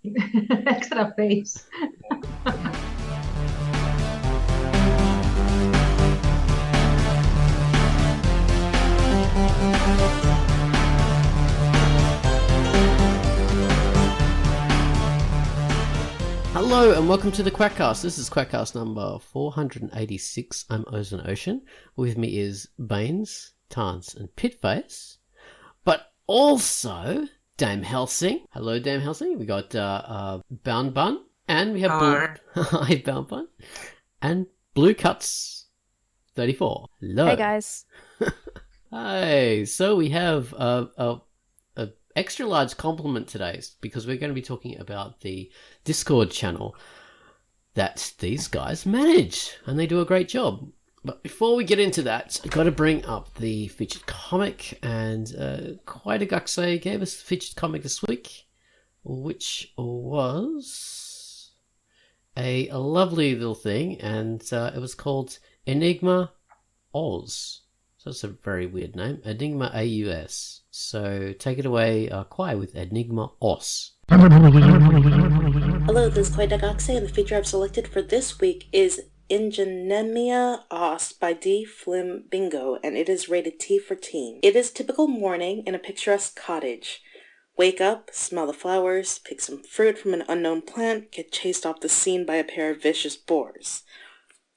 Extra face. Hello and welcome to the QUACKCAST. This is QUACKCAST number 486. I'm Ozone Ocean. With me is Baines, Tance and Pitface. But also Dame Helsing. Hello Dame Helsing. We got Bound Bun. And we have Hello. Hi Bound Bun. And Blue Cuts 34. Hello. Hey guys. Hi. So we have a extra large compliment today because we're going to be talking about the Discord channel that these guys manage, and they do a great job. But before we get into that, I've got to bring up the featured comic, and QUACKCAST gave us the featured comic this week, which was a lovely little thing, and it was called Enigma Oz. So that's a very weird name. Enigma AUS. So take it away, Kwai, with Enigma Os. Hello, this is QUACKCAST, and the feature I've selected for this week is Ingenemia Os by D. Flim Bingo, and it is rated T for teen. It is typical morning in a picturesque cottage. Wake up, smell the flowers, pick some fruit from an unknown plant, get chased off the scene by a pair of vicious boars.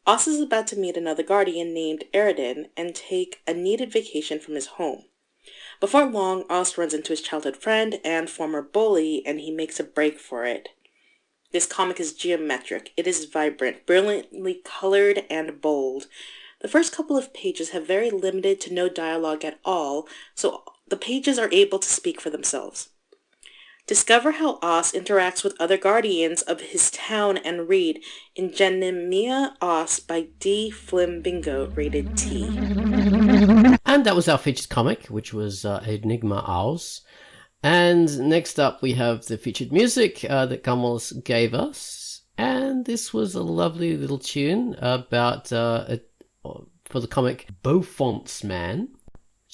Os is about to meet another guardian named Eridan and take a needed vacation from his home. Before long, Os runs into his childhood friend and former bully, and he makes a break for it. This comic is geometric. It is vibrant, brilliantly colored, and bold. The first couple of pages have very limited to no dialogue at all, so the pages are able to speak for themselves. Discover how Os interacts with other guardians of his town and read Ingenemia Os by D. Flim Bingo, rated T. And that was our featured comic, which was Enigma Oz. And next up we have the featured music that Gummels gave us. And this was a lovely little tune about, for the comic Beaufont's Man.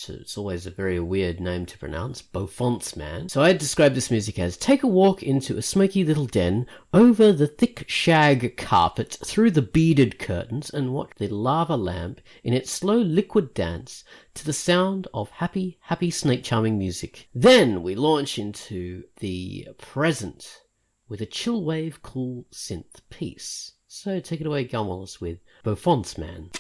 It's always a very weird name to pronounce, Beaufont's Man. So I describe this music as, take a walk into a smoky little den, over the thick shag carpet, through the beaded curtains, and watch the lava lamp in its slow liquid dance to the sound of happy, happy snake charming music. Then we launch into the present with a chill wave cool synth piece. So take it away, Gummels, with Beaufont's Man.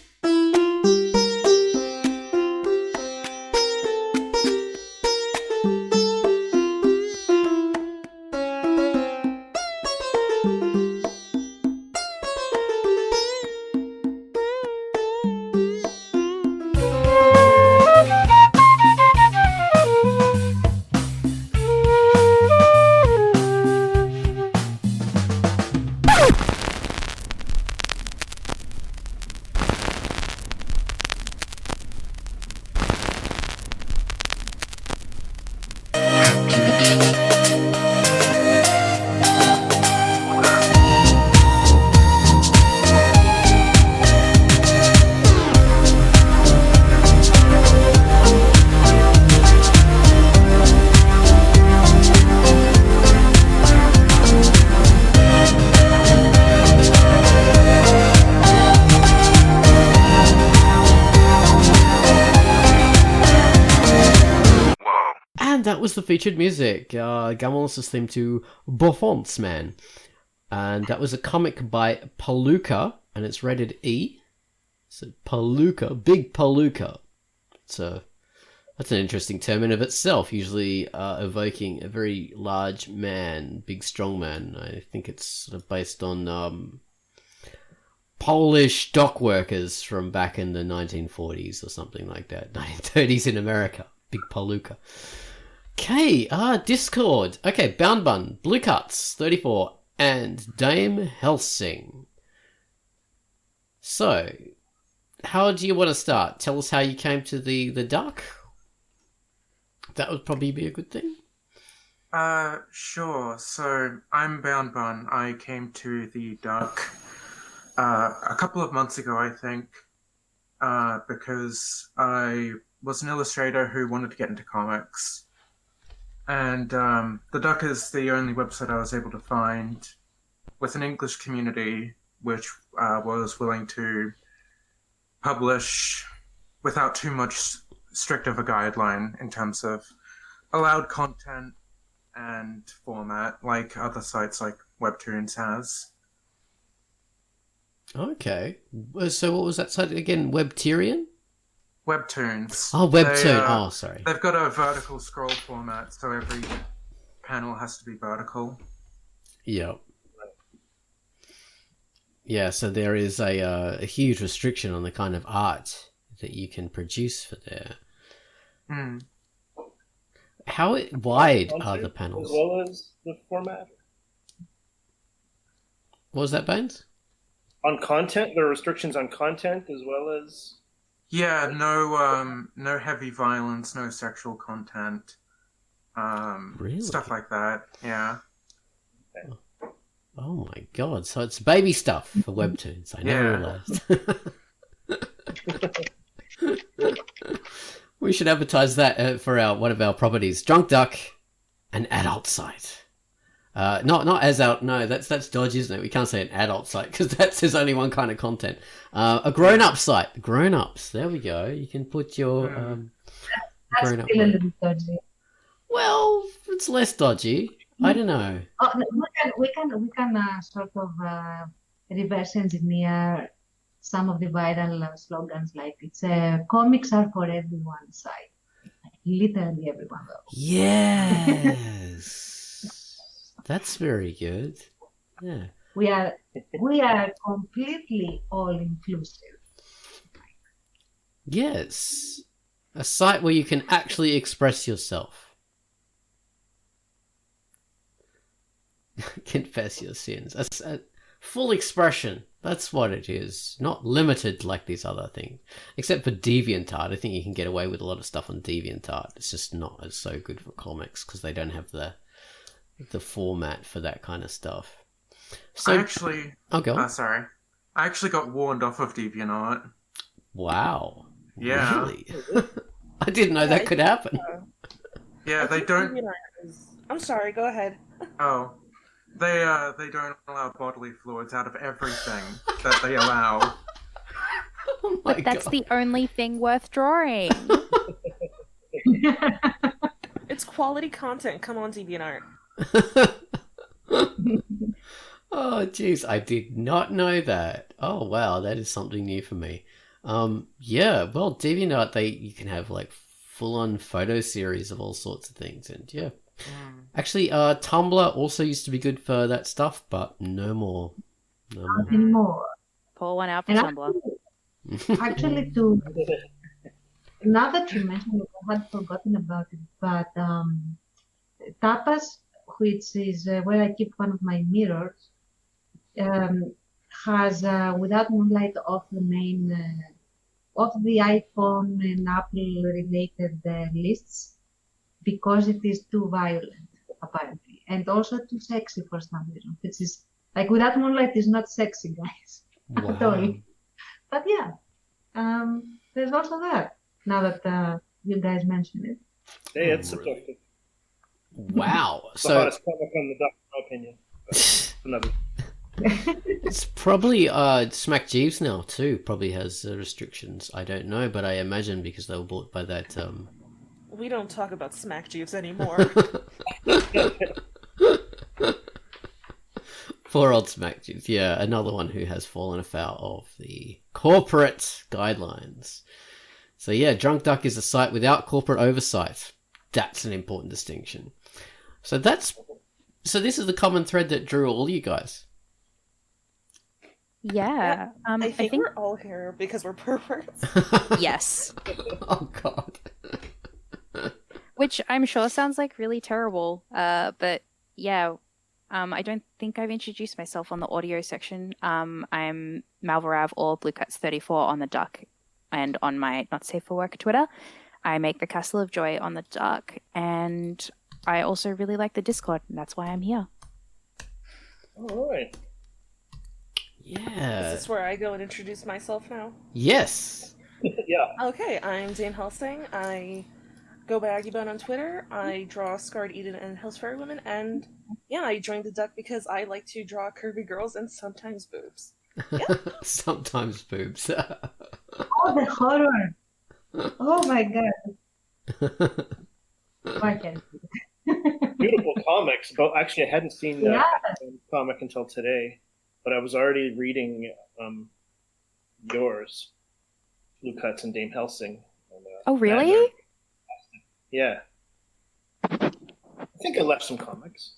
And that was the featured music, Gummels' theme to Beaufont's Man. And that was a comic by Palooka, and it's rated E. So Palooka, Big Palooka. That's an interesting term in of itself, usually evoking a very large man, big strong man. I think it's sort of based on Polish dock workers from back in the 1940s or something like that. 1930s in America. Big Palooka. Okay, Discord. Okay, Bound Bun, Blue Cuts, 34, and Dame Helsing. So, how do you want to start? Tell us how you came to the duck. That would probably be a good thing. Sure. So, I'm Bound Bun. I came to the duck a couple of months ago, I think, because I was an illustrator who wanted to get into comics. And the Duck is the only website I was able to find with an English community which was willing to publish without too much strict of a guideline in terms of allowed content and format, like other sites like Webtoons has. Okay. So what was that site again? Webterian? Webtoons. Oh, Webtoon. Sorry. They've got a vertical scroll format, so every panel has to be vertical. Yep. Yeah, so there is a huge restriction on the kind of art that you can produce for there. Mm. How wide are the panels? As well as the format? What was that, Baines? On content? There are restrictions on content as well as... Yeah, no heavy violence, no sexual content, Really? stuff like that. Yeah. Oh my god! So it's baby stuff for Webtoons. I never realized. We should advertise that for one of our properties, Drunkduck, an adult site. Not as out. No, that's dodgy, isn't it? We can't say an adult site because that says only one kind of content. A grown-up site. Grown-ups. There we go. You can put your That's grown-up. still a little dodgy. Well, it's less dodgy. I don't know. Oh, we can sort of reverse engineer some of the viral slogans, like it's comics are for everyone site. Like, literally everyone though. Yes. That's very good. Yeah. We are completely all inclusive. Yes. A site where you can actually express yourself. Confess your sins. A full expression. That's what it is. Not limited like these other things. Except for DeviantArt. I think you can get away with a lot of stuff on DeviantArt. It's just not as so good for comics because they don't have the format for that kind of stuff. So go on. Sorry. I actually got warned off of DeviantArt. Wow. Yeah. Really? I didn't know that could happen. Yeah, they don't. I'm sorry. Go ahead. Oh, they don't allow bodily fluids out of everything that they allow. Oh my But that's God. the only thing worth drawing. It's quality content. Come on, DeviantArt. Oh, jeez, I did not know that. Oh, wow, that is something new for me. Yeah, well, DeviantArt, you can have like full-on photo series of all sorts of things, and yeah. Actually, Tumblr also used to be good for that stuff, but no more. No more. Not anymore. Pull one out for And Tumblr. Actually, now that you mentioned it, I had forgotten about it, but Tapas, which is where I keep one of my mirrors, has without moonlight off the main of the iPhone and Apple related lists because it is too violent apparently and also too sexy for some reason, which is like without moonlight is not sexy, guys. At all. But yeah, there's also that now that you guys mention it. Hey, it's subjective. Wow. It's the So hottest comic on the Duck, in my opinion. But another. it's probably Smack Jeeves now too. Probably has restrictions. I don't know, but I imagine because they were bought by that. We don't talk about smack juice anymore. Poor old Smack Jeeves. Yeah, another one who has fallen afoul of the corporate guidelines. So yeah, Drunkduck is a site without corporate oversight. That's an important distinction. So this is the common thread that drew all you guys. Yeah. I think we're all here because we're perverts. Yes. Oh God. Which I'm sure sounds like really terrible. But yeah, I don't think I've introduced myself on the audio section. I'm Malvarav or BlueCats34 on the Duck and on my Not Safe for Work Twitter. I make the Castle of Joy on the Duck, and I also really like the Discord, and that's why I'm here. All right. Yeah. Is this where I go and introduce myself now? Yes. Yeah. Okay, I'm Jane Helsing. I Go by Aggiebone on Twitter. I draw Scarred Eden and Hell's Fairy Women, and yeah, I joined the Duck because I like to draw curvy girls and sometimes boobs. Sometimes boobs. Oh, the horror! Oh my god! I can. Beautiful comics. But actually, I hadn't seen Yeah. that comic until today, but I was already reading yours, Blue Cuts and Dame Helsing. And, Oh, really? yeah. I think I left some comments.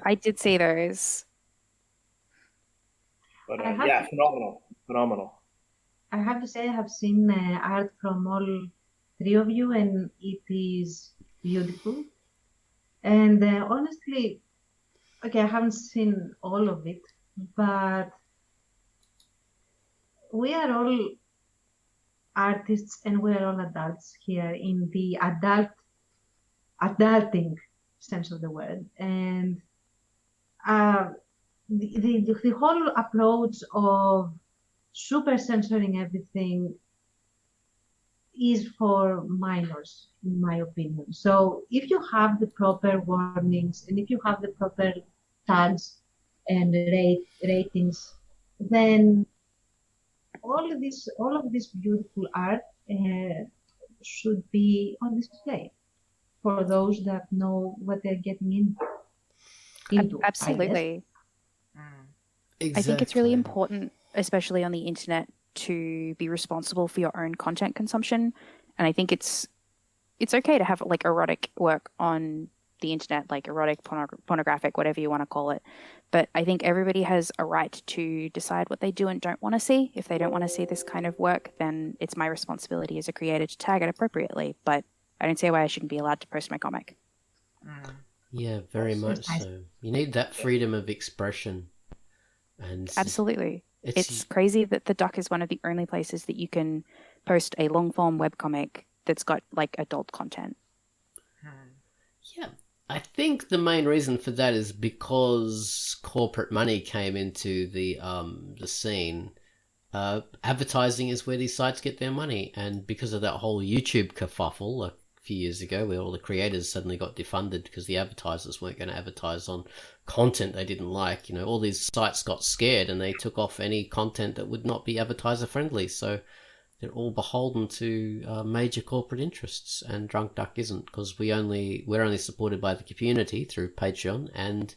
I did see those. But I have yeah, to- phenomenal. I have to say I have seen art from all three of you, and it is beautiful. And honestly, okay, I haven't seen all of it, but we are all artists and we are all adults here in the adulting sense of the word. And the whole approach of super censoring everything is for minors, in my opinion. So if you have the proper warnings and if you have the proper tags and ratings, then all of this beautiful art should be on display for those that know what they're getting into. I guess. Absolutely. Mm. I think it's really Exactly. important, especially on the internet, to be responsible for your own content consumption. And I think it's okay to have like erotic work on the internet, like erotic, pornographic, whatever you want to call it. But I think everybody has a right to decide what they do and don't want to see. If they don't want to see this kind of work, then it's my responsibility as a creator to tag it appropriately. But I don't see why I shouldn't be allowed to post my comic. Mm. Yeah, very much nice. so. You need that freedom of expression. And Absolutely. It's crazy that the Duck is one of the only places that you can post a long form webcomic that's got like adult content. Yeah, I think the main reason for that is because corporate money came into the scene. Advertising is where these sites get their money, and because of that whole YouTube kerfuffle a few years ago, where all the creators suddenly got defunded because the advertisers weren't going to advertise on content they didn't like, all these sites got scared and they took off any content that would not be advertiser friendly. So they're all beholden to major corporate interests, and Drunk Duck isn't, because we're only supported by the community through Patreon and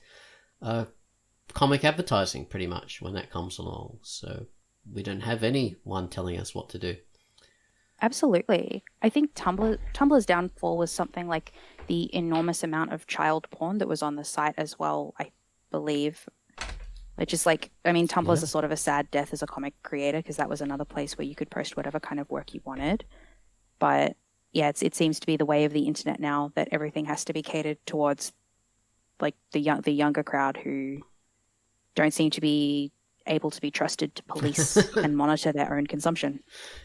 comic advertising pretty much when that comes along. So we don't have anyone telling us what to do. Absolutely. I think Tumblr's downfall was something like the enormous amount of child porn that was on the site as well, I believe. Which is like, I mean, Tumblr's a sort of a sad death as a comic creator, because that was another place where you could post whatever kind of work you wanted. But yeah, it seems to be the way of the internet now, that everything has to be catered towards like the younger crowd who don't seem to be able to be trusted to police and monitor their own consumption.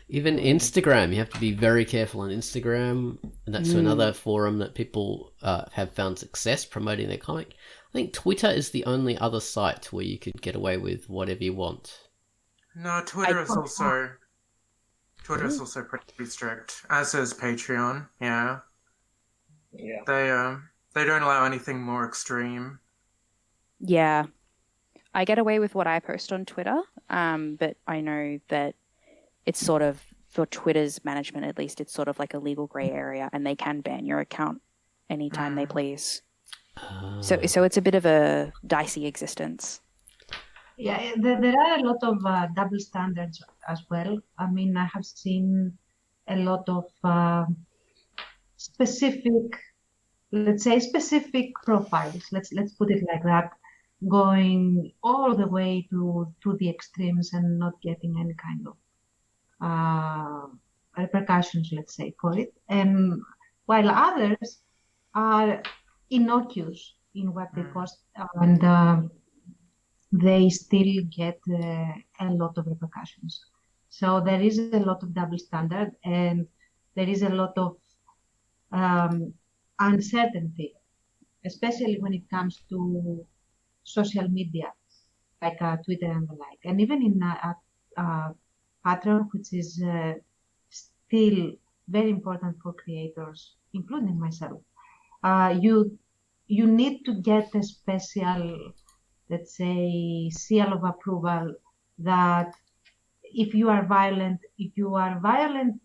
Even Instagram, you have to be very careful on Instagram, and that's another forum that people have found success promoting their comic. I think Twitter is the only other site where you could get away with whatever you want. No, Twitter is also pretty strict, as is Patreon. Yeah, Yeah. they don't allow anything more extreme. Yeah. I get away with what I post on Twitter, but I know that it's sort of, for Twitter's management at least, it's sort of like a legal grey area, and they can ban your account anytime they please. So it's a bit of a dicey existence. Yeah, there are a lot of double standards as well. I mean, I have seen a lot of specific profiles. Let's put it like that, going all the way to the extremes and not getting any kind of repercussions, let's say, for it. And while others are innocuous in what they post, and they still get a lot of repercussions. So there is a lot of double standard, and there is a lot of uncertainty, especially when it comes to social media, like Twitter and the like. And even in Patreon, which is still very important for creators, including myself. You need to get a special, let's say, seal of approval that if you are violent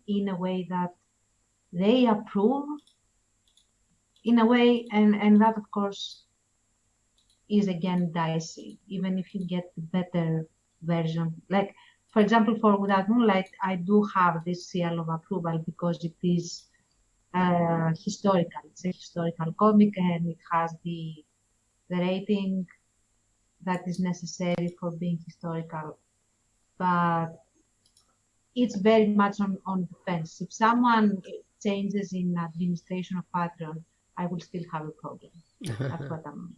in a way that they approve, in a way, and that of course is again dicey, even if you get the better version. Like, for example, for Without Moonlight, I do have this seal of approval because it is historical. It's a historical comic and it has the rating that is necessary for being historical. But it's very much on the fence. If someone changes in administration of Patreon, I will still have a problem. That's what I'm.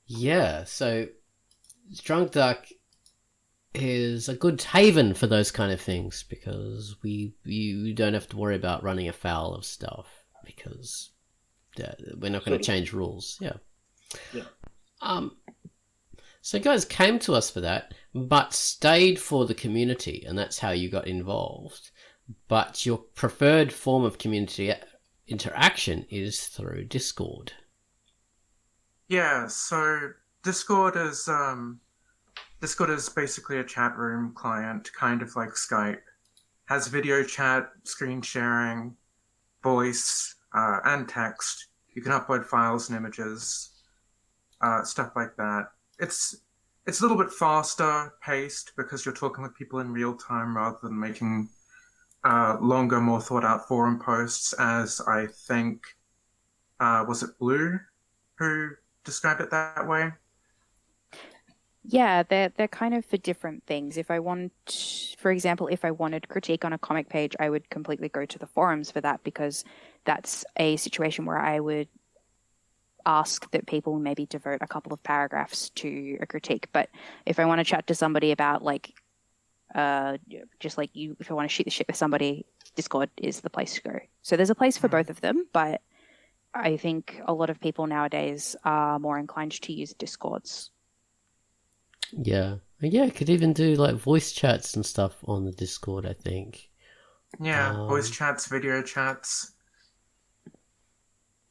Yeah, so Drunkduck is a good haven for those kind of things because you don't have to worry about running afoul of stuff because we're not going to change rules. Yeah. So you guys came to us for that, but stayed for the community, and that's how you got involved. But your preferred form of community interaction is through Discord. Yeah, so Discord is basically a chat room client, kind of like Skype. Has video chat, screen sharing, voice, and text. You can upload files and images, stuff like that. It's a little bit faster paced because you're talking with people in real time rather than making longer, more thought out forum posts, as I think was it Blue who described it that way? Yeah, they're kind of for different things. If I want, for example, if I wanted critique on a comic page, I would completely go to the forums for that because that's a situation where I would ask that people maybe devote a couple of paragraphs to a critique. But if I want to chat to somebody about just like you, if I want to shoot the shit with somebody, Discord is the place to go. So there's a place for both of them, but I think a lot of people nowadays are more inclined to use Discords. Yeah. Yeah, could even do like voice chats and stuff on the Discord, I think. Yeah, voice chats, video chats.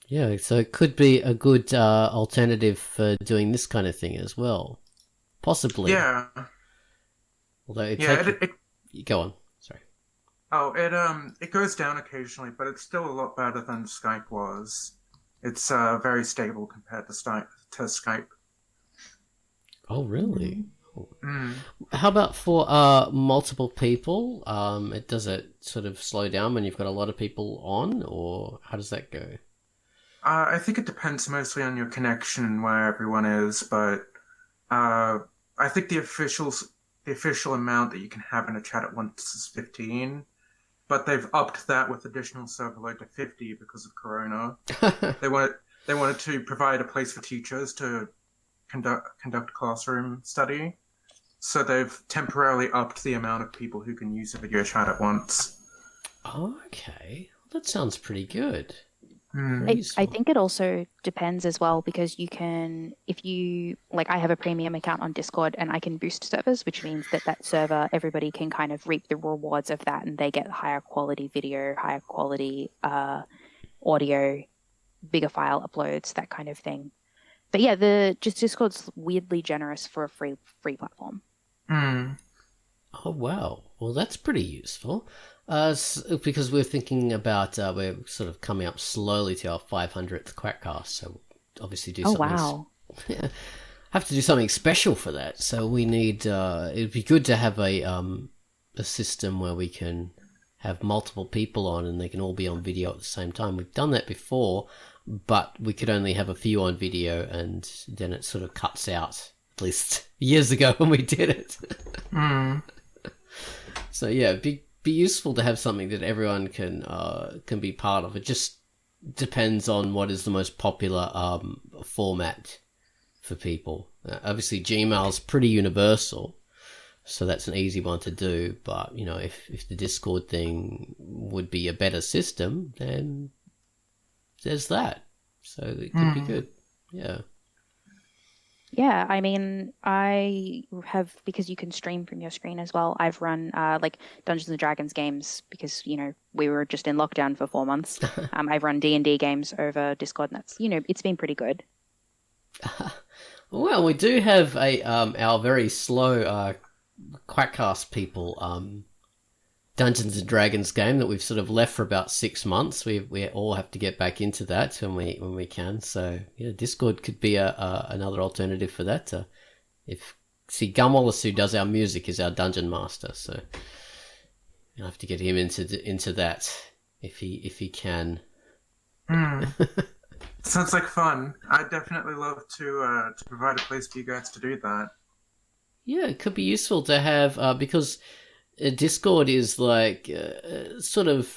Yeah, so it could be a good alternative for doing this kind of thing as well. Possibly. Yeah. Although go on. Sorry. Oh, it goes down occasionally, but it's still a lot better than Skype was. It's very stable compared to Skype. Oh, really? Mm. How about for multiple people? Does it sort of slow down when you've got a lot of people on, or how does that go? I think it depends mostly on your connection and where everyone is, but I think the official amount that you can have in a chat at once is 15, but they've upped that with additional server load to 50 because of Corona. They wanted to provide a place for teachers to conduct classroom study, so they've temporarily upped the amount of people who can use a video chat at once. Okay, well, that sounds pretty good. I think it also depends as well because you can, if you, like I have a premium account on Discord and I can boost servers, which means that server, everybody can kind of reap the rewards of that and they get higher quality video, higher quality audio, bigger file uploads, that kind of thing. But yeah, Discord's weirdly generous for a free platform. Mm. Oh, wow. Well, that's pretty useful. Because we're thinking about, we're sort of coming up slowly to our 500th QUACKCAST, so obviously do something. Oh, wow. Have to do something special for that. So we need, it'd be good to have a system where we can have multiple people on and they can all be on video at the same time. We've done that before, but we could only have a few on video and then it sort of cuts out, at least years ago when we did it. Mm. So yeah, it'd be useful to have something that everyone can be part of. It just depends on what is the most popular format for people. Obviously, Gmail's pretty universal, so that's an easy one to do. But you know, if the Discord thing would be a better system, then there's that. So it could be good. Yeah. Yeah, I mean, I have, because you can stream from your screen as well, I've run like Dungeons and Dragons games because, we were just in lockdown for 4 months. I've run D&D games over Discord, and that's, it's been pretty good. Well, we do have our very slow QUACKCAST people Dungeons and Dragons game that we've sort of left for about 6 months. We all have to get back into that when we can. So yeah, Discord could be another alternative for that. Gumwallace, who does our music, is our dungeon master. So you'll have to get him into that if he can. Sounds like fun. I'd definitely love to provide a place for you guys to do that. Yeah, it could be useful to have because Discord is like sort of.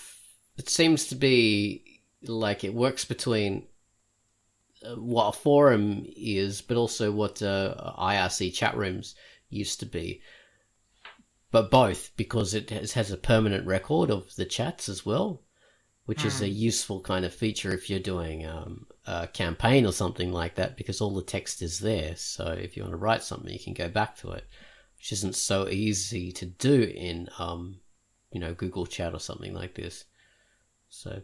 It seems to be like it works between what a forum is, but also what IRC chat rooms used to be. But both, because it has a permanent record of the chats as well, which is a useful kind of feature if you're doing a campaign or something like that, because all the text is there. So if you want to write something, you can go back to it, which isn't so easy to do in, Google Chat or something like this. So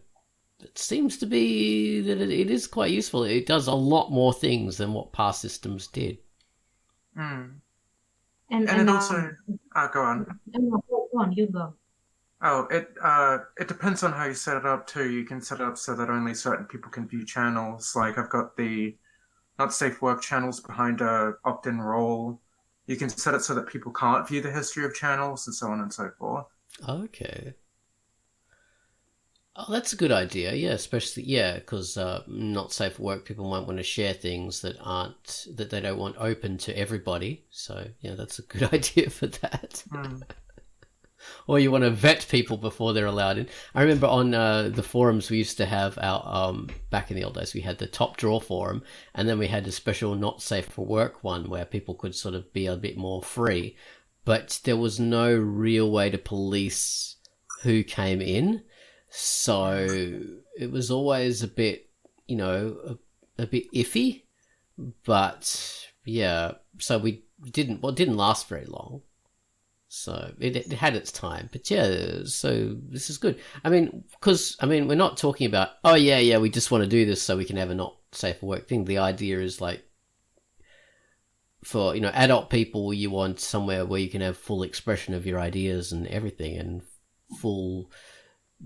it seems to be that it is quite useful. It does a lot more things than what past systems did. And And it also... go on. Go on, you go. Oh, it depends on how you set it up too. You can set it up so that only certain people can view channels. Like I've got the not safe work channels behind a opt-in role. You can set it so that people can't view the history of channels and so on and so forth. Okay. Oh, that's a good idea. Yeah, especially because not safe for work people might want to share things that they don't want open to everybody. So yeah, that's a good idea for that. Or you want to vet people before they're allowed in. I remember on the forums we used to have our back in the old days we had the top drawer forum, and then we had a special not safe for work one where people could sort of be a bit more free, but there was no real way to police who came in. So it was always a bit, a bit iffy, but yeah, so didn't last very long. So it had its time, but yeah, so this is good. I mean, we're not talking about, oh yeah, we just want to do this so we can have a not safe for work thing. The idea is like, for, adult people, you want somewhere where you can have full expression of your ideas and everything, and full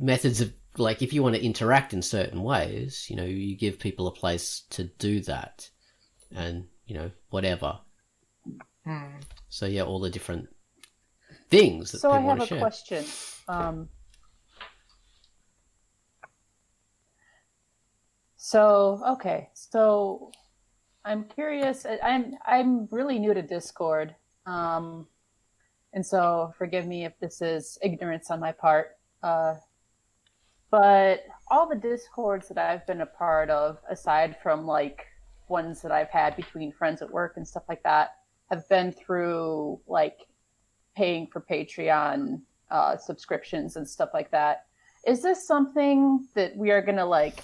methods of, like, if you want to interact in certain ways, you give people a place to do that, and, whatever. So yeah, all the different things that so people I have want to a share. question. So I'm curious. I'm really new to Discord, and so forgive me if this is ignorance on my part. But all the Discords that I've been a part of, aside from like ones that I've had between friends at work and stuff like that, have been through like paying for Patreon subscriptions and stuff like that. Is this something that we are going to like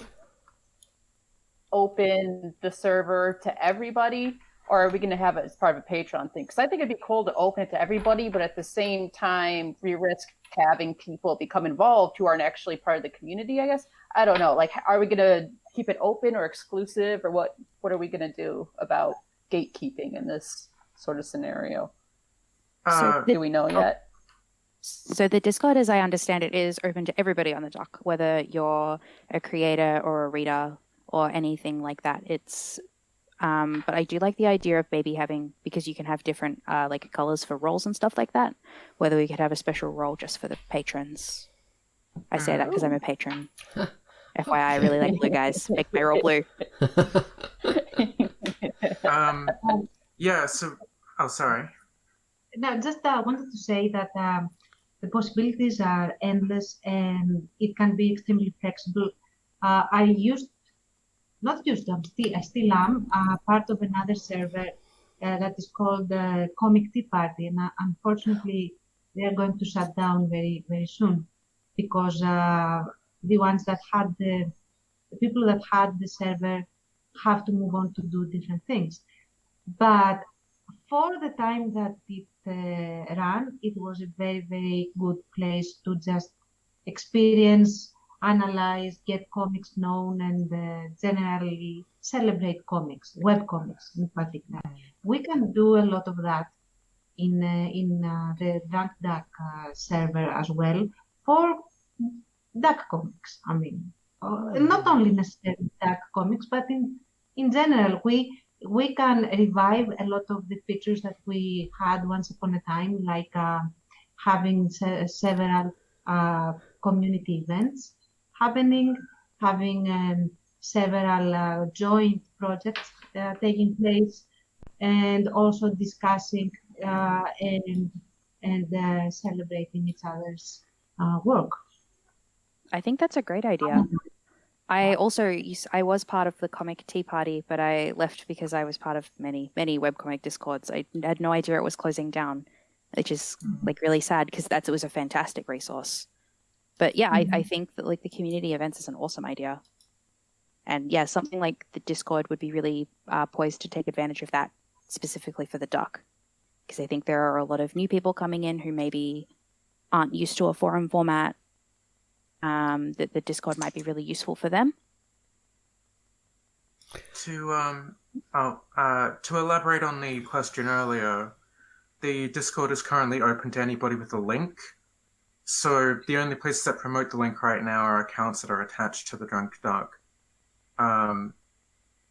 open the server to everybody, or are we going to have it as part of a Patreon thing? Because I think it'd be cool to open it to everybody, but at the same time, we risk having people become involved who aren't actually part of the community, I guess. I don't know. Like, are we going to keep it open or exclusive, or what are we going to do about gatekeeping in this sort of scenario? Do we know yet? So the Discord, as I understand it, is open to everybody on the dock, whether you're a creator or a reader or anything like that. It's but I do like the idea of maybe having, because you can have different like colors for roles and stuff like that, whether we could have a special role just for the patrons. I say that because I'm a patron. FYI, I really like blue guys. Make my role blue. Yeah, so... Oh, sorry. No, just wanted to say that the possibilities are endless and it can be extremely flexible. I still am part of another server that is called Comic Tea Party, and unfortunately they are going to shut down very, very soon because the people that had the server have to move on to do different things. But for the time that it ran, it was a very, very good place to just experience, analyze, get comics known, and generally celebrate comics, web comics in particular. We can do a lot of that in the Drunkduck server as well for duck comics. I mean, not only necessarily duck comics, but in general, we can revive a lot of the features that we had once upon a time, like having several community events happening, having several joint projects taking place, and also discussing and celebrating each other's work. I think that's a great idea. I was part of the comic tea party, but I left because I was part of many webcomic discords. I had no idea it was closing down, which is like really sad because it was a fantastic resource. But yeah, I think that like the community events is an awesome idea. And yeah, something like the Discord would be really poised to take advantage of that, specifically for the duck. Because I think there are a lot of new people coming in who maybe aren't used to a forum format. That the Discord might be really useful for them. To elaborate on the question earlier, the Discord is currently open to anybody with a link. So the only places that promote the link right now are accounts that are attached to the Drunkduck.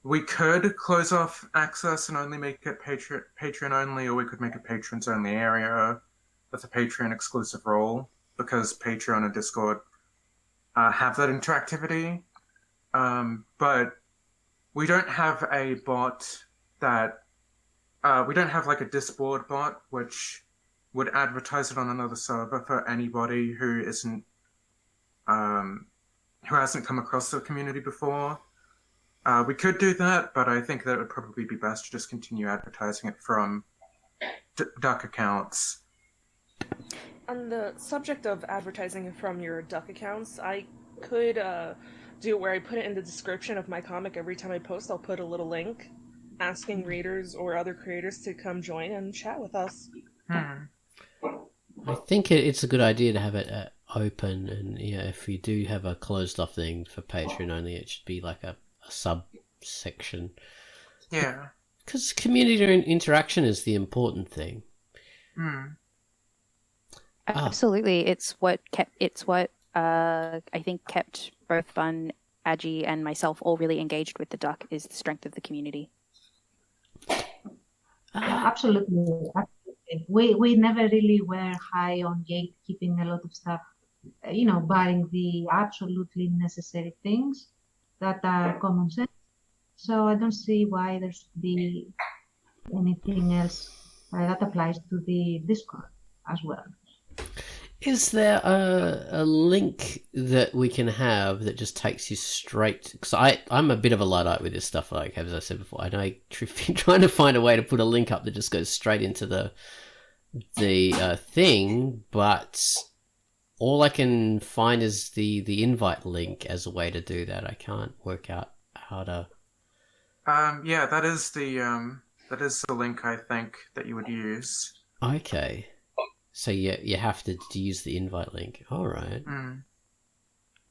We could close off access and only make it Patreon only, or we could make a patrons only area with a Patreon exclusive role, because Patreon and Discord have that interactivity. But we don't have a bot that we don't have like a Discord bot which would advertise it on another server for anybody who isn't who hasn't come across the community before. We could do that, but I think that it would probably be best to just continue advertising it from duck accounts. On the subject of advertising from your duck accounts, I could do it where I put it in the description of my comic. Every time I post, I'll put a little link asking readers or other creators to come join and chat with us. I think it's a good idea to have it open, and if we do have a closed off thing for Patreon only, it should be like a subsection. Yeah. Because community interaction is the important thing. Absolutely, it's what I think kept both Bun, Agi, and myself all really engaged with the duck is the strength of the community. Absolutely. We never really were high on gatekeeping a lot of stuff, barring the absolutely necessary things that are common sense. So I don't see why there should be anything else that applies to the Discord as well. Is there a link that we can have that just takes you straight? Because I'm a bit of a Luddite with this stuff, like as I said before. I know I've been trying to find a way to put a link up that just goes straight into the thing, but all I can find is the invite link as a way to do that. I can't work out how to. Yeah, that is the link I think that you would use. Okay. So you have to use the invite link. All right.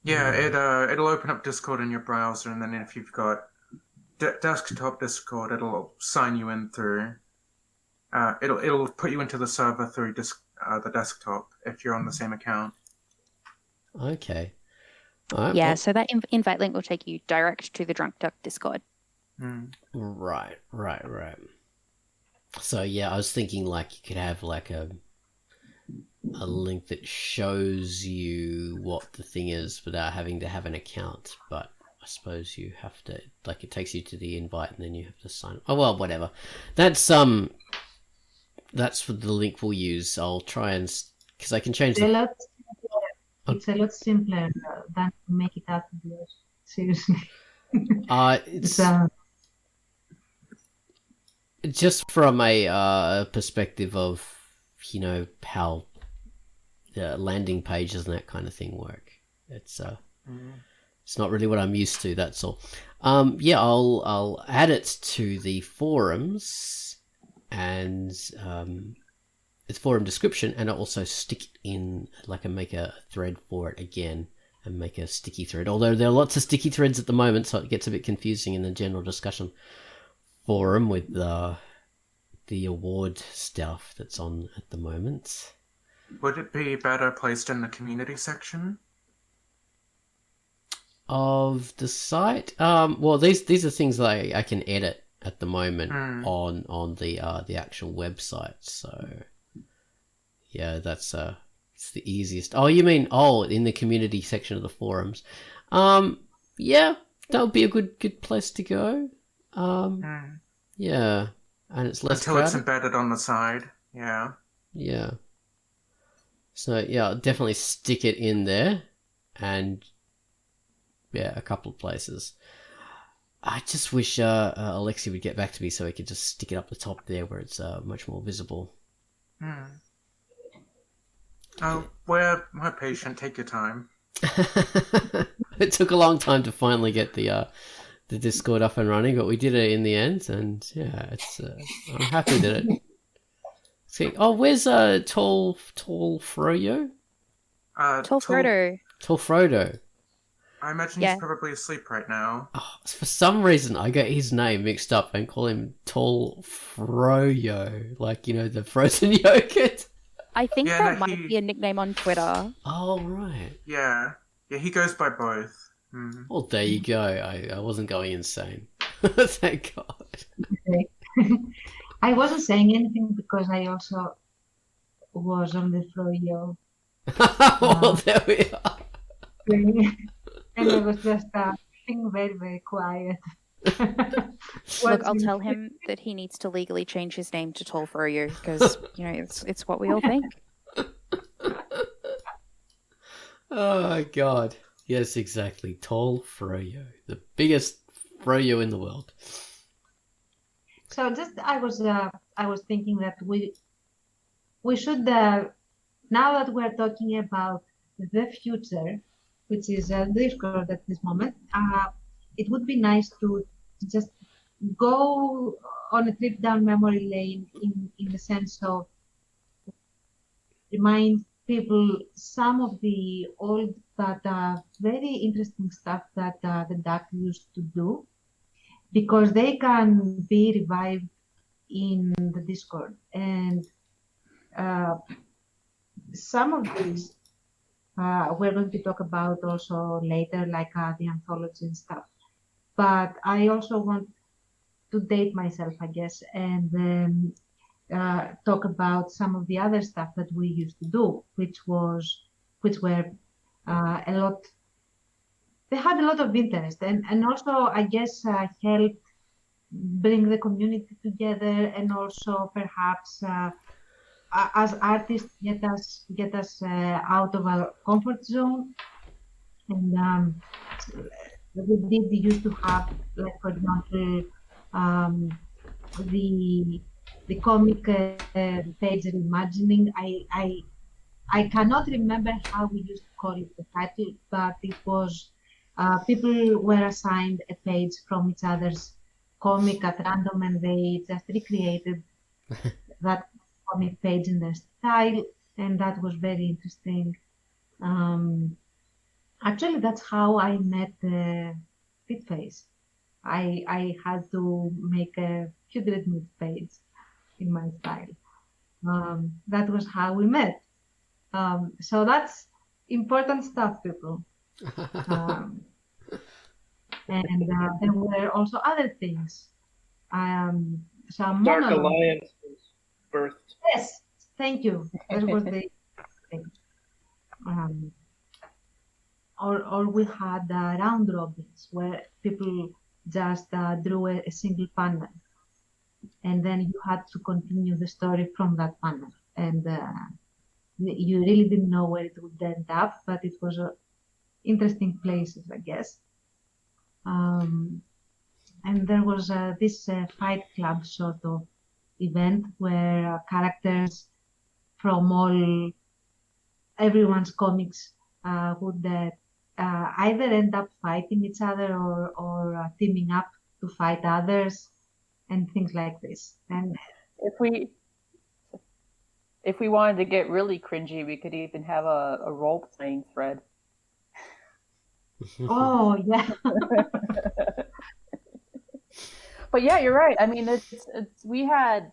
Yeah, it'll open up Discord in your browser, and then if you've got desktop Discord, it'll sign you in through. It'll put you into the server through the desktop if you're on the same account. Okay. All right, Yeah, so that invite link will take you direct to the Drunkduck Discord. Right. So yeah, I was thinking like you could have like a link that shows you what the thing is without having to have an account, but I suppose you have to, like, it takes you to the invite and then you have to sign up. Oh well, whatever. That's what the link we'll use. I'll try and because I can change it's a lot simpler than to make it out to be seriously. It's just from a perspective of how the landing pages and that kind of thing work. It's not really what I'm used to, that's all. Yeah, I'll add it to the forums and its forum description, and I'll also stick it in, like, and make a thread for it again, and make a sticky thread. Although there are lots of sticky threads at the moment, so it gets a bit confusing in the general discussion forum with the award stuff that's on at the moment. Would it be better placed in the community section? Of the site? Well, these are things that I can edit at the moment on the actual website. So yeah, that's it's the easiest. Oh, you mean in the community section of the forums? Yeah, that would be a good place to go. Yeah, and it's less until crowded. It's embedded on the side. Yeah. Yeah. So yeah, I'll definitely stick it in there, and yeah, a couple of places. I just wish Alexi would get back to me so he could just stick it up the top there where it's much more visible. Oh, we're patient. Take your time. It took a long time to finally get the Discord up and running, but we did it in the end, and yeah, it's I'm happy that it. See, where's Tall Froyo? Tall Frodo. Tall Frodo. I imagine he's probably asleep right now. Oh, for some reason, I get his name mixed up and call him Tall Froyo, like, you know, the frozen yogurt. I think that might be a nickname on Twitter. Oh, right. Yeah, he goes by both. Well, there you go. I wasn't going insane. Thank God. Okay. I wasn't saying anything because I also was on the Froyo. Well, there we are. And I was just being very, very quiet. Look, I'll tell him that he needs to legally change his name to Tall Froyo because, you know, it's what we all think. Oh, God. Yes, exactly. Tall Froyo. The biggest Froyo in the world. So I was thinking that we should now that we're talking about the future, which is Discord at this moment, it would be nice to just go on a trip down memory lane in the sense of remind people some of the old but very interesting stuff that the Duck used to do, because they can be revived in the Discord. And some of these we're going to talk about also later, like the anthology and stuff. But I also want to date myself, I guess, and then talk about some of the other stuff that we used to do, which were a lot. They had a lot of interest, and also I guess helped bring the community together, and also perhaps as artists get us out of our comfort zone. And we used to have, like, for example, the comic page reimagining. I cannot remember how we used to call it, the title, but it was people were assigned a page from each other's comic at random, and they just recreated that comic page in their style, and that was very interesting. Actually, that's how I met Fitface. I had to make a Putrid Meat page in my style. That was how we met. So that's important stuff, people. And there were also other things. Some Dark monologue. Alliance was birthed. Yes, thank you. That was the thing. Or we had round robins where people just drew a single panel, and then you had to continue the story from that panel, and you really didn't know where it would end up, but it was interesting places, I guess. And there was this Fight Club sort of event where characters from everyone's comics would either end up fighting each other or teaming up to fight others and things like this. And if we wanted to get really cringy, we could even have a role playing thread. oh yeah. But yeah, you're right. I mean, we had,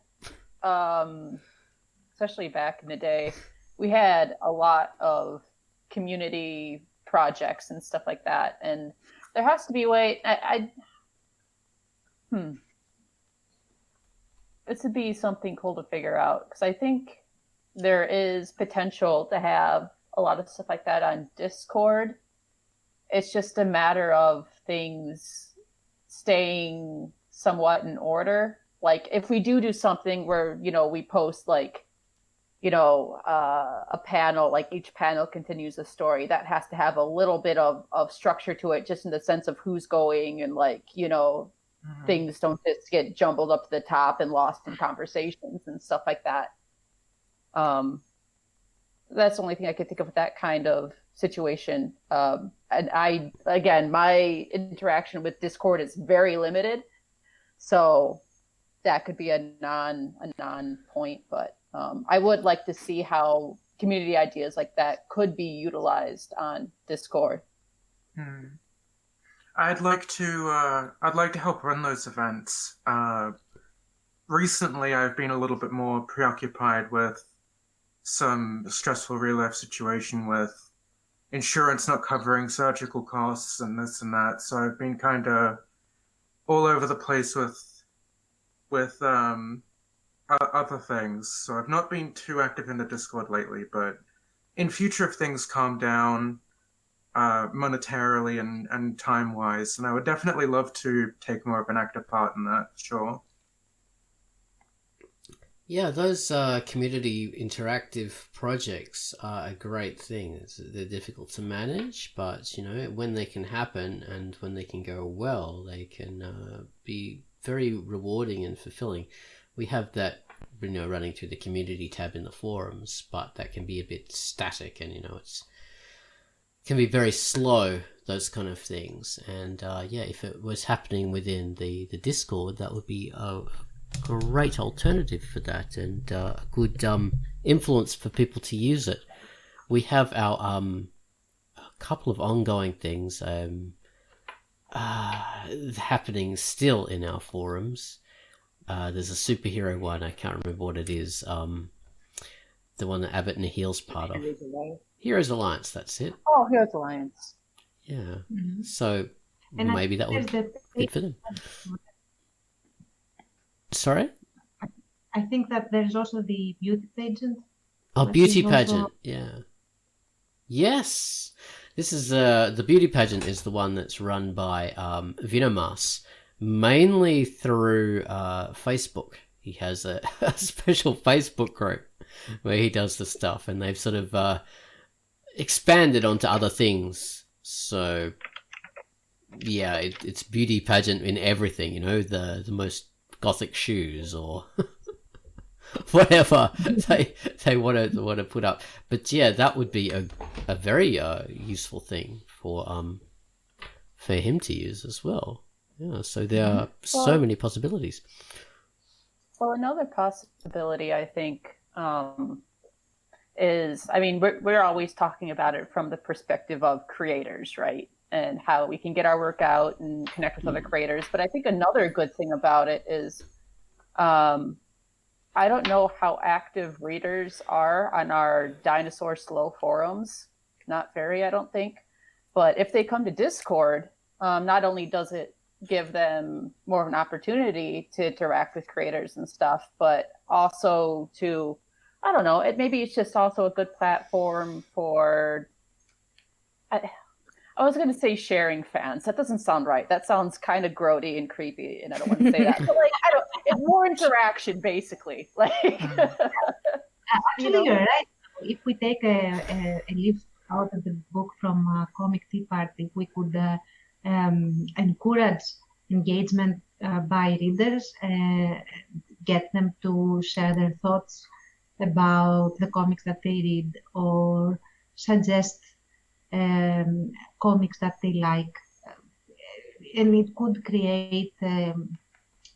especially back in the day, we had a lot of community projects and stuff like that, and there has to be a way. This would be something cool to figure out, because I think there is potential to have a lot of stuff like that on Discord. It's just a matter of things staying somewhat in order. Like if we do something where, we post like, a panel, like each panel continues a story, that has to have a little bit of structure to it, just in the sense of who's going, and like, things don't just get jumbled up to the top and lost in conversations and stuff like that. That's the only thing I could think of with that kind of situation. And again, my interaction with Discord is very limited, so that could be a non point. But I would like to see how community ideas like that could be utilized on Discord. I'd like to help run those events. Recently, I've been a little bit more preoccupied with some stressful real life situation with insurance not covering surgical costs and this and that. So I've been kind of all over the place with other things. So I've not been too active in the Discord lately, but in future, if things calm down monetarily and time-wise, and I would definitely love to take more of an active part in that, sure. Yeah, those community interactive projects are a great thing. They're difficult to manage, but when they can happen and when they can go well, they can be very rewarding and fulfilling. We have that, running through the community tab in the forums, but that can be a bit static, and it can be very slow, those kind of things. And if it was happening within the Discord, that would be a great alternative for that, and a good influence for people to use it. We have our a couple of ongoing things happening still in our forums. There's a superhero one, I can't remember what it is, the one that Abbott and Nahil's part of. Heroes Alliance, that's it. Oh, Heroes Alliance. Yeah. So and maybe that would be good for them. Sorry? I think that there's also the beauty pageant. Oh, beauty pageant, yeah. Yes! This is, the beauty pageant is the one that's run by Vinomas, mainly through Facebook. He has a special Facebook group where he does the stuff, and they've sort of expanded onto other things. So, yeah, it's beauty pageant in everything, the most gothic shoes or whatever they want to put up. But yeah, that would be a very useful thing for him to use as well. Yeah, so there are so many possibilities. Well, another possibility, I think, is, we're always talking about it from the perspective of creators, right? And how we can get our work out and connect with other creators. But I think another good thing about it is, I don't know how active readers are on our Dinosaur Slow forums. Not very, I don't think. But if they come to Discord, not only does it give them more of an opportunity to interact with creators and stuff, but also to, I don't know, maybe it's just also a good platform for... I was going to say sharing fans. That doesn't sound right. That sounds kind of grody and creepy, and I don't want to say that. But more interaction, basically. Actually, you're right. If we take a leaf out of the book from Comic Tea Party, we could encourage engagement by readers, get them to share their thoughts about the comics that they read, or suggest comics that they like, and it could create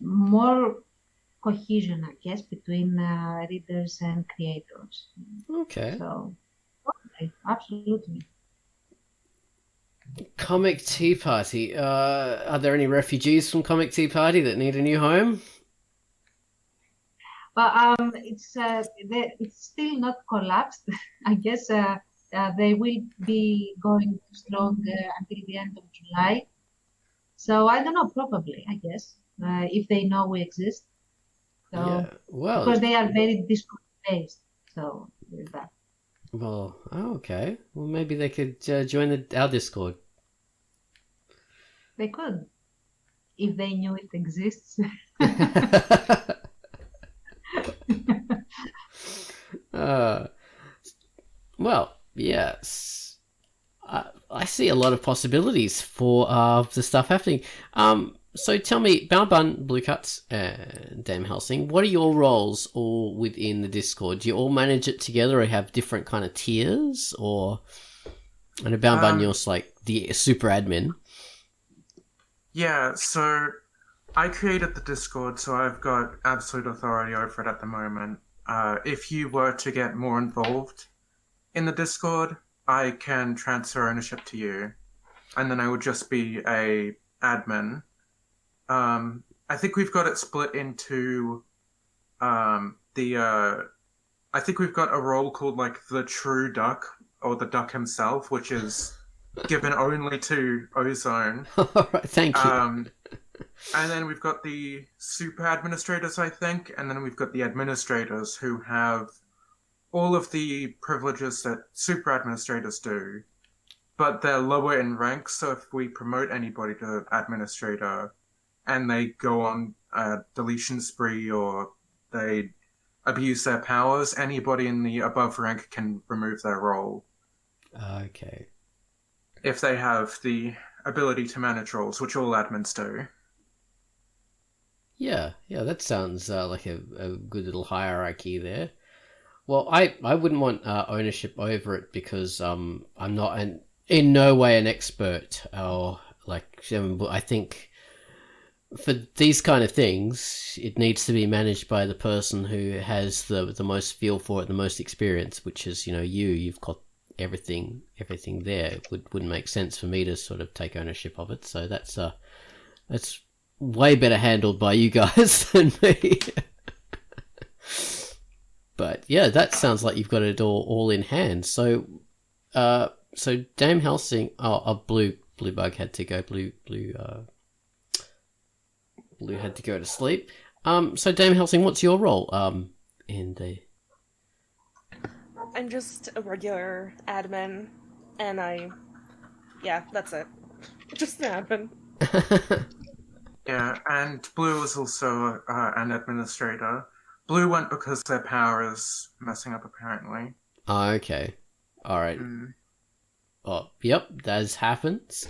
more cohesion, I guess, between readers and creators. Okay. So, okay, absolutely. Comic Tea Party. Are there any refugees from Comic Tea Party that need a new home? But it's still not collapsed. I guess they will be going strong until the end of July. So I don't know, probably, I guess, if they know we exist. So, Yeah. Well. because they are very Discord based. So there's that. Well. Okay. Well, maybe they could join our Discord. They could, if they knew it exists. Well, yes. I see a lot of possibilities for the stuff happening. So tell me, Balbun, Blue Cuts, and Dame Helsing, what are your roles all within the Discord? Do you all manage it together or have different kind of tiers? Or, and Balbun, you're like the super admin. Yeah, so I created the Discord, so I've got absolute authority over it at the moment. If you were to get more involved in the Discord, I can transfer ownership to you, and then I would just be a admin. I think we've got it split into I think we've got a role called like the True Duck, or the Duck himself, which is given only to Ozone. All right, thank you. And then we've got the super administrators, I think, and then we've got the administrators who have all of the privileges that super administrators do, but they're lower in rank, so if we promote anybody to administrator and they go on a deletion spree or they abuse their powers, anybody in the above rank can remove their role. Okay. If they have the ability to manage roles, which all admins do. Yeah, that sounds like a good little hierarchy there. Well, I wouldn't want ownership over it because I'm not in no way an expert, or like I think for these kind of things it needs to be managed by the person who has the most feel for it, the most experience, which is you've got everything there. It wouldn't make sense for me to sort of take ownership of it, so that's way better handled by you guys than me. But yeah, that sounds like you've got it all in hand. So Dame Helsing, Blue Bug had to go. Blue had to go to sleep. So Dame Helsing, what's your role in the? I'm just a regular admin, and that's it. Just an admin. Yeah, and Blue is also an administrator. Blue went because their power is messing up, apparently. Oh, okay. All right. Oh, yep, that happens.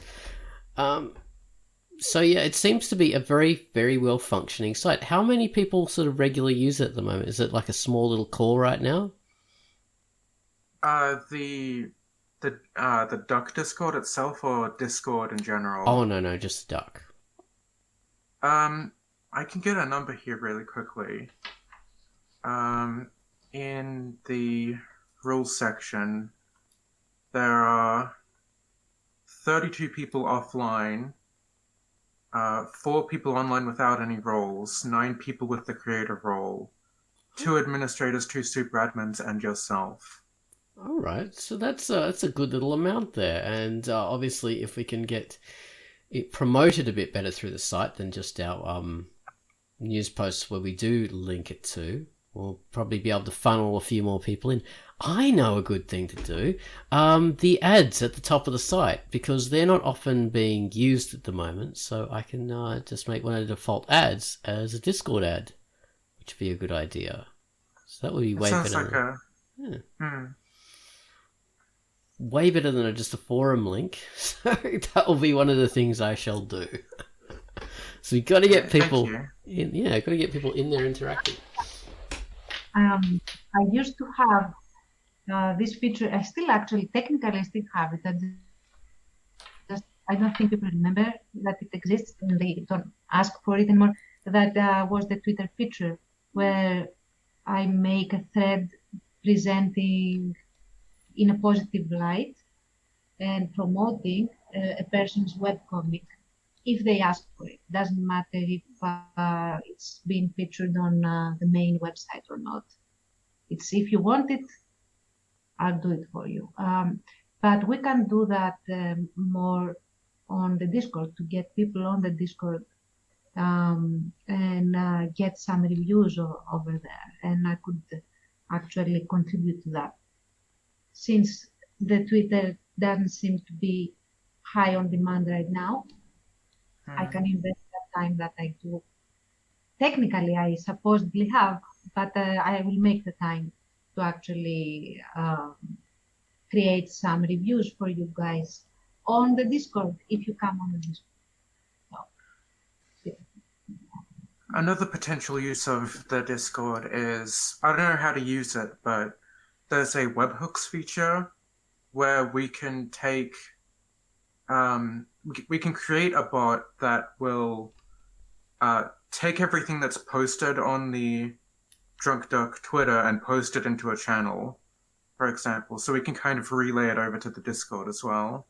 So yeah, it seems to be a very, very well functioning site. How many people sort of regularly use it at the moment? Is it like a small little core right now? The Duck Discord itself, or Discord in general? Oh no, just the Duck. I can get a number here really quickly. In the rules section, there are 32 people offline, 4 people online without any roles, 9 people with the creator role, 2 administrators, 2 super admins, and yourself. All right, so that's a good little amount there, and obviously if we can get it promoted a bit better through the site than just our news posts where we do link it to, we'll probably be able to funnel a few more people in. I know a good thing to do. The ads at the top of the site, because they're not often being used at the moment, so I can just make one of the default ads as a Discord ad, which would be a good idea. So that would be way better. Sounds like way better than just a forum link. So that will be one of the things I shall do. So we've got to get people in. Yeah, got to get people in there interacting. I used to have this feature, I still actually technically I still have it. I don't think people remember that it exists and they don't ask for it anymore. That was the Twitter feature where I make a thread presenting in a positive light and promoting a person's webcomic if they ask for it. Doesn't matter if it's being featured on the main website or not. It's if you want it, I'll do it for you. But we can do that more on the Discord to get people on the Discord and get some reviews over there. And I could actually contribute to that. Since the Twitter doesn't seem to be high on demand right now, I can invest that time that I do. Technically, I supposedly have, but I will make the time to actually create some reviews for you guys on the Discord if you come on the Discord. So, Another potential use of the Discord is, I don't know how to use it, but there's a webhooks feature where we can take, we can create a bot that will take everything that's posted on the Drunkduck Twitter and post it into a channel, for example. So we can kind of relay it over to the Discord as well.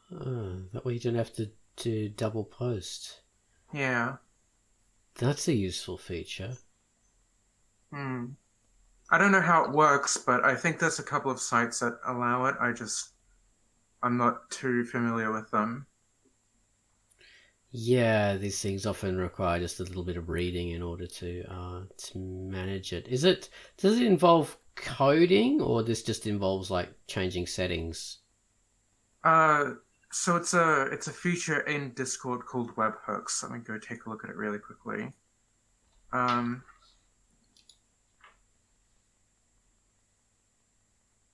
That way you don't have to double post. Yeah. That's a useful feature. I don't know how it works, but I think there's a couple of sites that allow it. I'm not too familiar with them. Yeah, these things often require just a little bit of reading in order to manage it. Does it involve coding, or this just involves like changing settings? So it's a feature in Discord called webhooks. Let me go take a look at it really quickly.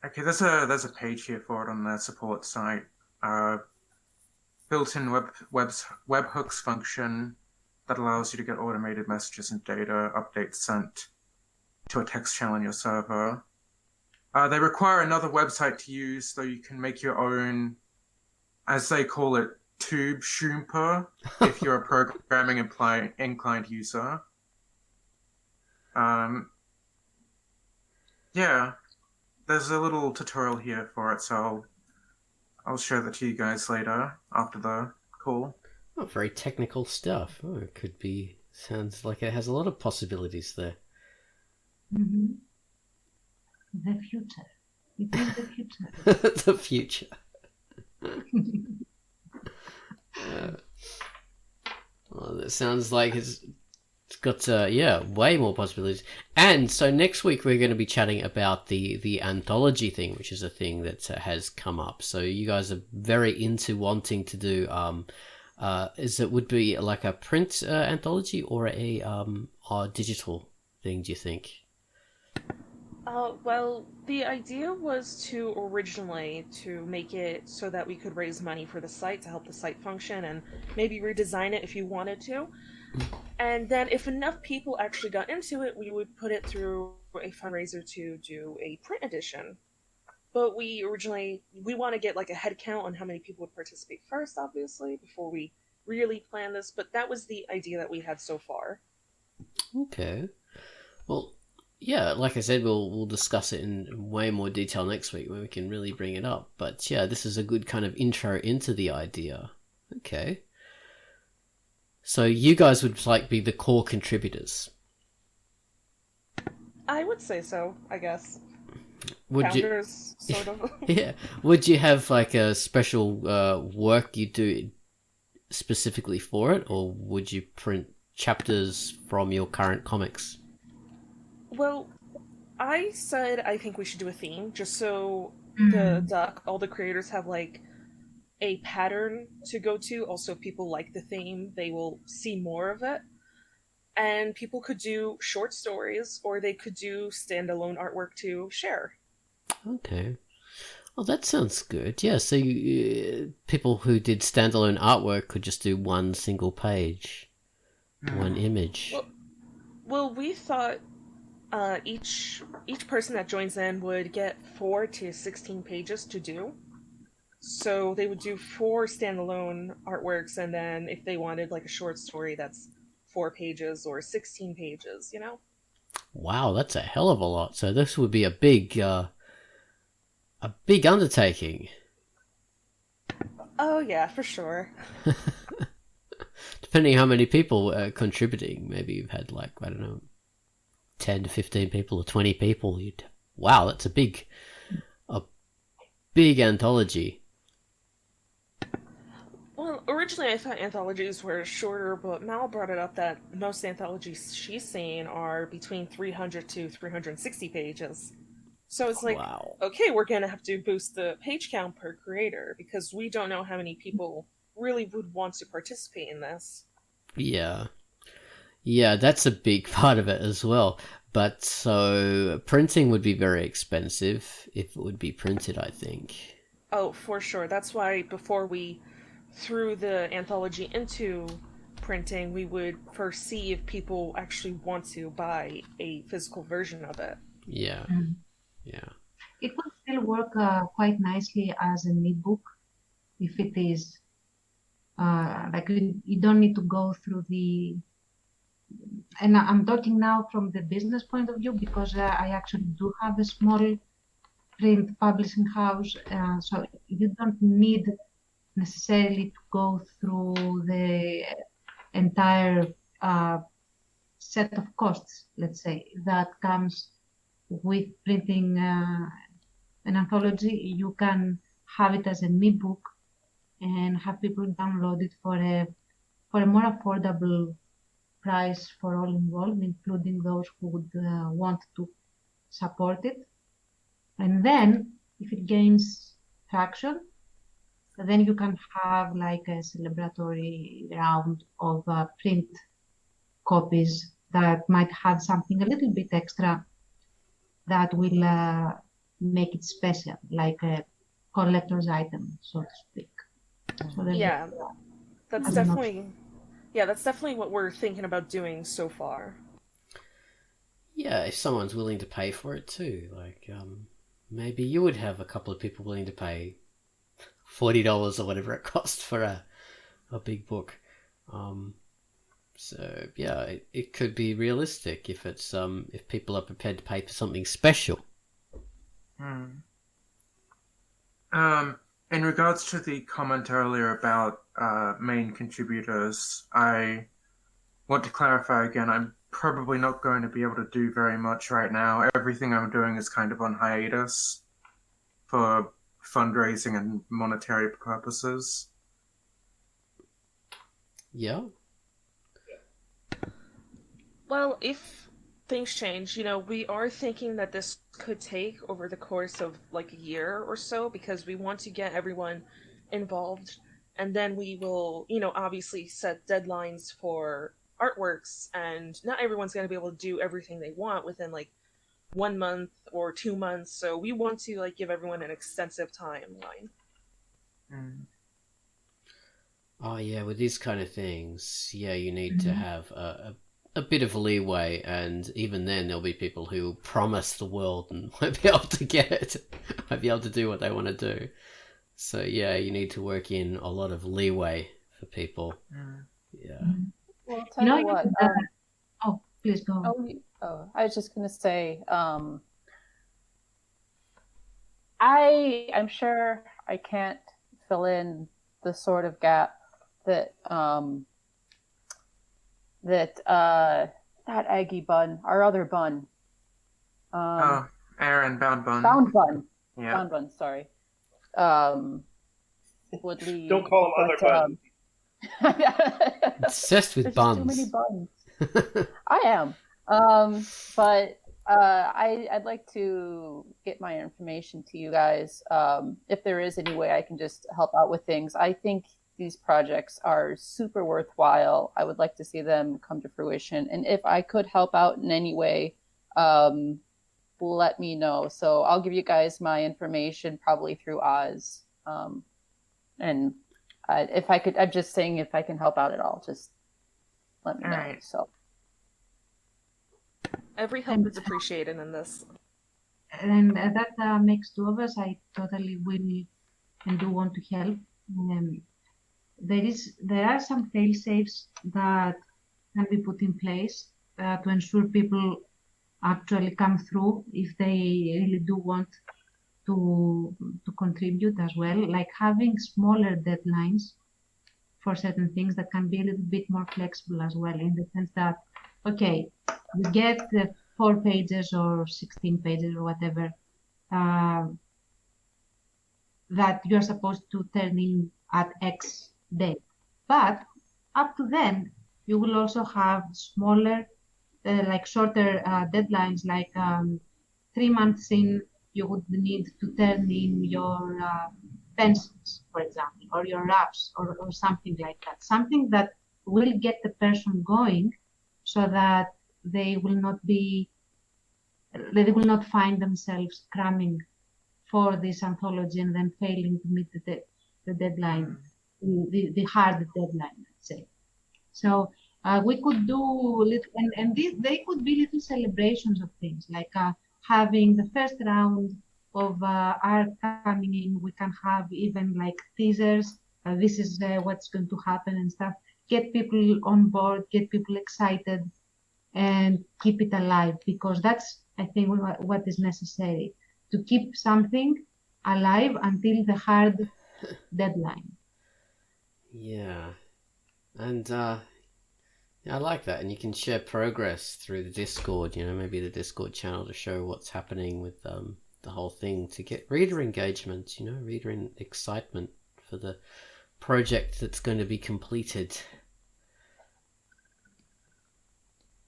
Okay, there's a page here for it on their support site. Built-in webhooks function that allows you to get automated messages and data updates sent to a text channel on your server. They require another website to use, though you can make your own, as they call it, tube shoomper, if you're a programming inclined user. Yeah, there's a little tutorial here for it, so I'll show that to you guys later after the call. Oh, very technical stuff. Oh, it could be. Sounds like it has a lot of possibilities there. mm-hmm. The future. It is the future. The future. Well, that sounds like it's got way more possibilities. And so next week we're going to be chatting about the anthology thing, which is a thing that has come up. So you guys are very into wanting to do would be like a print anthology or a digital thing, do you think? Well, the idea was to originally to make it so that we could raise money for the site to help the site function and maybe redesign it if you wanted to. And then if enough people actually got into it, we would put it through a fundraiser to do a print edition. But we want to get like a head count on how many people would participate first, obviously, before we really plan this. But that was the idea that we had so far. Okay. Well, yeah, like I said, we'll discuss it in way more detail next week when we can really bring it up. But yeah, this is a good kind of intro into the idea. Okay. So you guys would like be the core contributors. I would say so, I guess. Would Founders, sort of. Yeah. Would you have like a special work you do specifically for it, or would you print chapters from your current comics? Well, I said I think we should do a theme, just so all the creators have like a pattern to go to. Also, if people like the theme, they will see more of it. And people could do short stories, or they could do standalone artwork to share. Okay. Well, that sounds good. Yeah, so people who did standalone artwork could just do one single page, one image. Well, we thought Each person that joins in would get 4 to 16 pages to do. So they would do 4 standalone artworks, and then if they wanted like a short story, that's 4 pages or 16 pages. You know. Wow, that's a hell of a lot. So this would be a big undertaking. Oh yeah, for sure. Depending how many people are contributing, maybe you've had like, I don't know, 10 to 15 people or 20 people. Wow, that's a big anthology. Well, originally I thought anthologies were shorter, but Mal brought it up that most anthologies she's seen are between 300 to 360 pages. So it's like, Wow. okay, we're going to have to boost the page count per creator because we don't know how many people really would want to participate in this. Yeah. Yeah, that's a big part of it as well. But so printing would be very expensive if it would be printed, I think. Oh, for sure. That's why before we threw the anthology into printing, we would first see if people actually want to buy a physical version of it. Yeah. Yeah. It would still work quite nicely as an ebook if it is like you don't need to go through and I'm talking now from the business point of view because I actually do have a small print publishing house, so you don't need necessarily to go through the entire set of costs, let's say, that comes with printing an anthology. You can have it as an ebook and have people download it for a more affordable price for all involved, including those who would want to support it. And then, if it gains traction, then you can have like a celebratory round of print copies that might have something a little bit extra that will make it special, like a collector's item, so to speak. So Yeah, that's definitely what we're thinking about doing so far. Yeah, if someone's willing to pay for it too, like maybe you would have a couple of people willing to pay $40 or whatever it costs for a big book. So yeah, it could be realistic if it's if people are prepared to pay for something special. In regards to the comment earlier about main contributors, I want to clarify again, I'm probably not going to be able to do very much right now. Everything I'm doing is kind of on hiatus for fundraising and monetary purposes. Yeah. Well, if things change, we are thinking that this could take over the course of like a year or so because we want to get everyone involved, and then we will, obviously set deadlines for artworks, and not everyone's going to be able to do everything they want within like 1 month or 2 months, so we want to like give everyone an extensive timeline. Oh yeah, with these kind of things, yeah, you need to have a bit of leeway, and even then there'll be people who promise the world and won't be able to get it, won't be able to do what they want to do. So yeah, you need to work in a lot of leeway for people. Yeah. Well, I'll tell you what. Oh, please go on. I was just going to say, I'm sure I can't fill in the sort of gap that not Aggie Bun, our other Bun. Aaron Bound Bun. Bound Bun. Yeah. Bound Bun, sorry. Would leave. Don't call him other Bun. Obsessed with There's buns. too many buns. I am. But I'd like to get my information to you guys. If there is any way I can just help out with things. I think these projects are super worthwhile. I would like to see them come to fruition. And if I could help out in any way, let me know. So I'll give you guys my information probably through Oz. And if I could, I'm just saying if I can help out at all, just let me know. Right. So. Every help is appreciated in this. And that makes two of us. I totally will and do want to help. There are some fail safes that can be put in place to ensure people actually come through if they really do want to contribute as well, like having smaller deadlines for certain things that can be a little bit more flexible as well, in the sense that, okay, you get 4 pages or 16 pages or whatever that you're supposed to turn in at X date. But up to then, you will also have smaller, like shorter deadlines, like 3 months in, you would need to turn in your pencils, for example, or your wraps, or something like that. Something that will get the person going so that they will not find themselves cramming for this anthology and then failing to meet the deadline, the hard deadline, let's say. So we could do little, and they could be little celebrations of things, like having the first round of art coming in. We can have even like teasers. This is what's going to happen and stuff. Get people on board, get people excited, and keep it alive, because that's, I think, what is necessary, to keep something alive until the hard deadline. Yeah. And I like that. And you can share progress through the Discord, maybe the Discord channel, to show what's happening with the whole thing, to get reader engagement, reader excitement for the project that's going to be completed.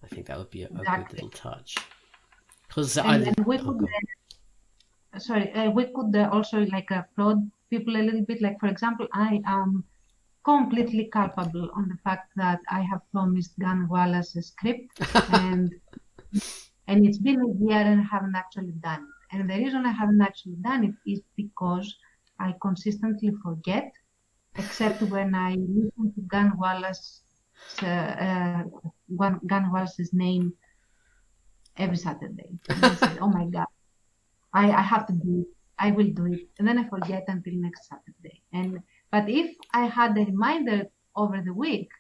I think that would be a good little touch. Because we could, we could also like applaud people a little bit. Like, for example, I am completely culpable on the fact that I have promised Gun Wallace a script, and it's been a year and I haven't actually done it. And the reason I haven't actually done it is because I consistently forget, except when I listen to Gun Wallace's name every Saturday. And I say, oh my God, I have to do it. I will do it. And then I forget until next Saturday. But if I had a reminder over the week,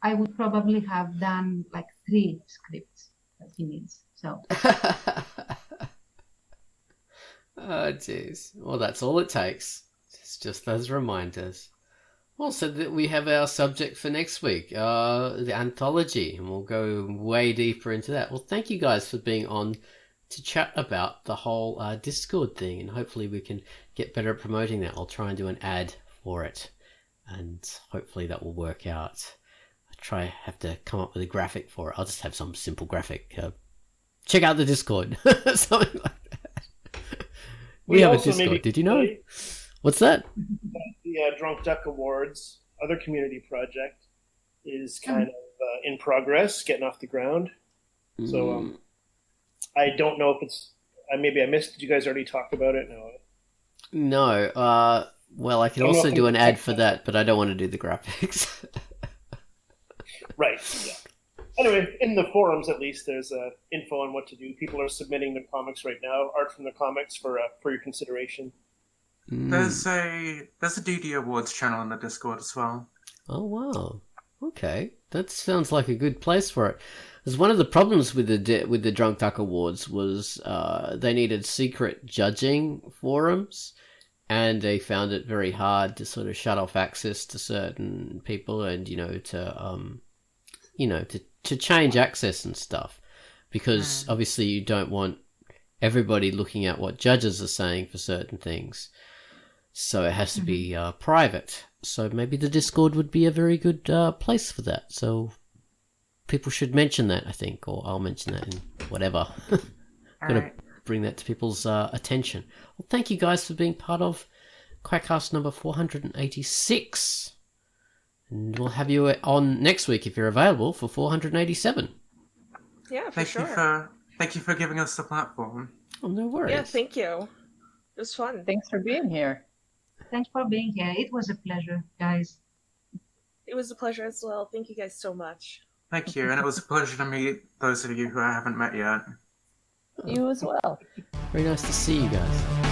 I would probably have done like 3 scripts that he needs. So. Oh, jeez. Well, that's all it takes. It's just those reminders. Also, that we have our subject for next week, the anthology, and we'll go way deeper into that. Well, thank you guys for being on to chat about the whole Discord thing, and hopefully we can get better at promoting that. I'll try and do an ad for it, and hopefully that will work out. Have to come up with a graphic for it. I'll just have some simple graphic. Check out the Discord, something like that. We have a Discord. Did you know? What's that? The Drunkduck Awards, other community project, is kind of in progress, getting off the ground. So I don't know if it's. Maybe I missed. Did you guys already talk about it? No. No. Well, I can also do an ad for that, but I don't want to do the graphics. Right. Yeah. Anyway, in the forums, at least, there's info on what to do. People are submitting their comics right now, art from the comics for your consideration. There's a DD Awards channel on the Discord as well. Oh wow! Okay, that sounds like a good place for it. Because one of the problems with the Drunkduck Awards was they needed secret judging forums, and they found it very hard to sort of shut off access to certain people, and to change access and stuff, because obviously you don't want everybody looking at what judges are saying for certain things. So it has to be private. So maybe the Discord would be a very good place for that. So people should mention that, I think, or I'll mention that in whatever. Got to bring that to people's attention. Well, thank you guys for being part of QUACKCAST number 486. And we'll have you on next week if you're available for 487. Yeah, for sure. Thank you for giving us the platform. Oh, no worries. Yeah, thank you. It was fun. Thanks for being here. Thanks for being here. It was a pleasure, guys. It was a pleasure as well. Thank you guys so much. Thank you, and it was a pleasure to meet those of you who I haven't met yet. You as well. Very nice to see you guys.